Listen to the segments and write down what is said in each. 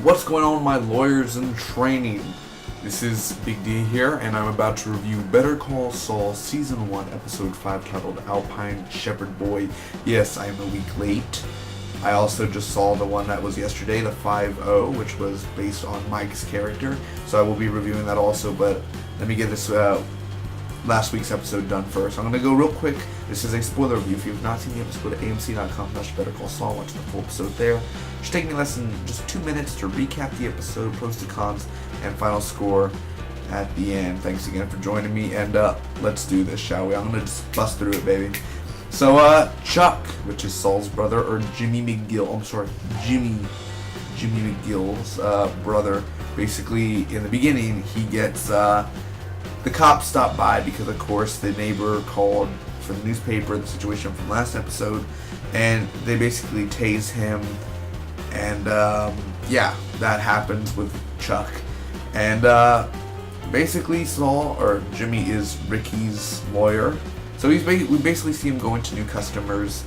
What's going on, my lawyers in training? This is Big D here, and I'm about to review Better Call Saul Season 1, Episode 5, titled Alpine Shepherd Boy. Yes, I am a week late. I also just saw the one that was yesterday, the 5-0, which was based on Mike's character, so I will be reviewing that also, but let me get this last week's episode done first. I'm going to go real quick. This is a spoiler review. If you've not seen the episode, amc.com/Better Call Saul, watch the full episode there. It should take me less than just 2 minutes to recap the episode, pros and cons, and final score at the end. Thanks again for joining me, and let's do this, shall we? I'm going to just bust through it, baby. So, Chuck, which is Saul's brother, or Jimmy McGill's brother, basically, in the beginning, he gets, the cops stop by because, of course, the neighbor called for the newspaper, the situation from last episode, and they basically tase him, and, yeah, that happens with Chuck, and, basically Saul, or Jimmy, is Ricky's lawyer, so we basically see him going to new customers.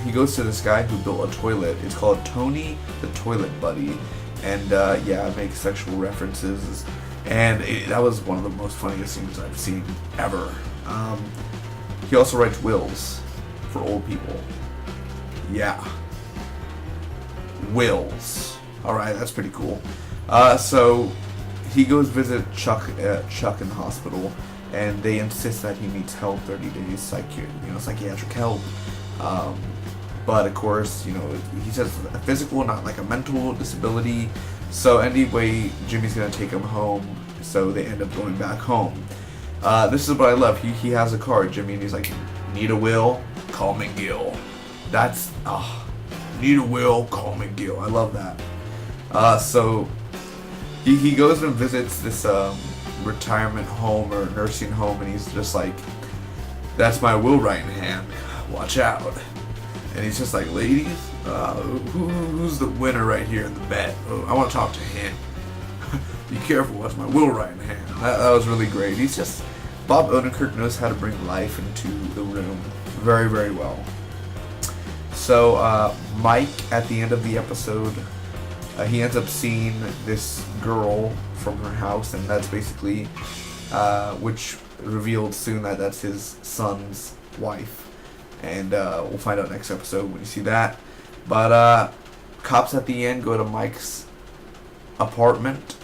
He goes to this guy who built a toilet. It's called Tony the Toilet Buddy, and, yeah, it makes sexual references. And that was one of the most funniest things I've seen ever. He also writes wills for old people. Yeah. Wills. Alright, that's pretty cool. So he goes visit Chuck in the hospital, and they insist that he needs help, 30 days psychiatric help. But of course, he says a physical, not like a mental disability. So anyway, Jimmy's gonna take him home, so they end up going back home. This is what I love. He has a card, Jimmy, and he's like, need a will? Call McGill. That's, need a will? Call McGill. I love that. So he goes and visits this retirement home or nursing home, and he's just like, that's my will right in hand. Watch out. And he's just like, ladies, who's the winner right here in the bet? Oh, I want to talk to him. Be careful, that's my will right in hand. That was really great. Bob Odenkirk knows how to bring life into the room very, very well. So, Mike, at the end of the episode, he ends up seeing this girl from her house, and that's basically, which revealed soon that that's his son's wife. And we'll find out next episode when you see that. But cops at the end go to Mike's apartment.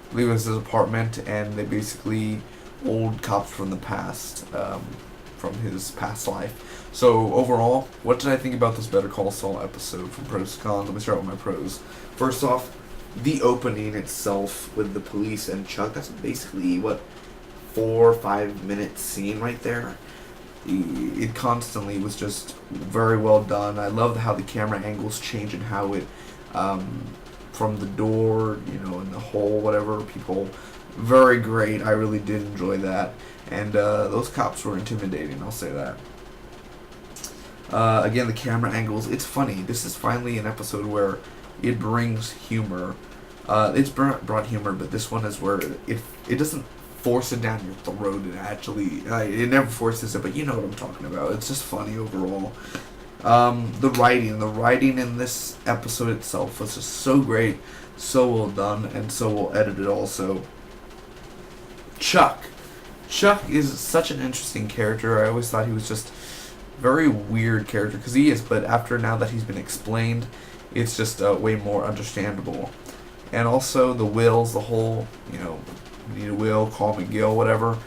I believe it was his apartment, and they basically old cops from the past, from his past life. So overall, what did I think about this Better Call Saul episode from pros to cons? Let me start with my pros. First off, the opening itself with the police and Chuck, that's basically, 4 or 5 minute scene right there. It constantly was just very well done. I love how the camera angles change and how it, from the door, in the hole, whatever, people, very great. I really did enjoy that. And those cops were intimidating, I'll say that. Again, the camera angles, it's funny. This is finally an episode where it brings humor. It's brought humor, but this one is where it doesn't force it down your throat. And actually, it never forces it, but you know what I'm talking about. It's just funny overall. The writing in this episode itself was just so great, so well done, and so well edited also. Chuck is such an interesting character. I always thought he was just very weird character, because he is, but now that he's been explained, it's just way more understandable. And also the wills, the whole, need a will, call McGill, whatever.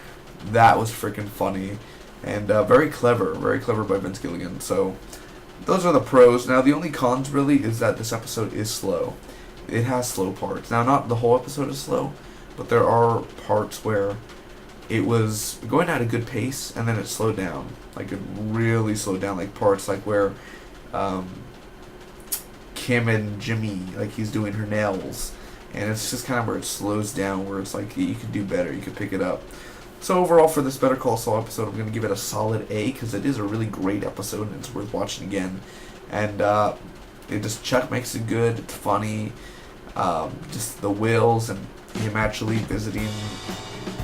That was freaking funny. And very clever by Vince Gilligan. So those are the pros. Now the only cons really is that this episode is slow. It has slow parts. Now not the whole episode is slow, but there are parts where it was going at a good pace and then it slowed down. Like it really slowed down, like parts like where Kim and Jimmy, like he's doing her nails. And it's just kind of where it slows down, where it's like you could do better, you could pick it up. So overall, for this Better Call Saul episode, I'm going to give it a solid A, because it is a really great episode and it's worth watching again. And Chuck makes it good, it's funny, just the wills and him actually visiting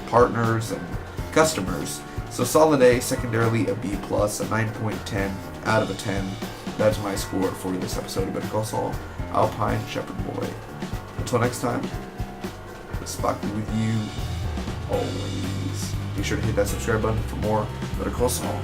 partners and customers. So solid A, secondarily a B+, a 9.10 out of a 10. That's my score for this episode of Better Call Saul, Alpine Shepherd Boy. Until next time, Spock be with you always. Be sure to hit that subscribe button for more Better Call Saul.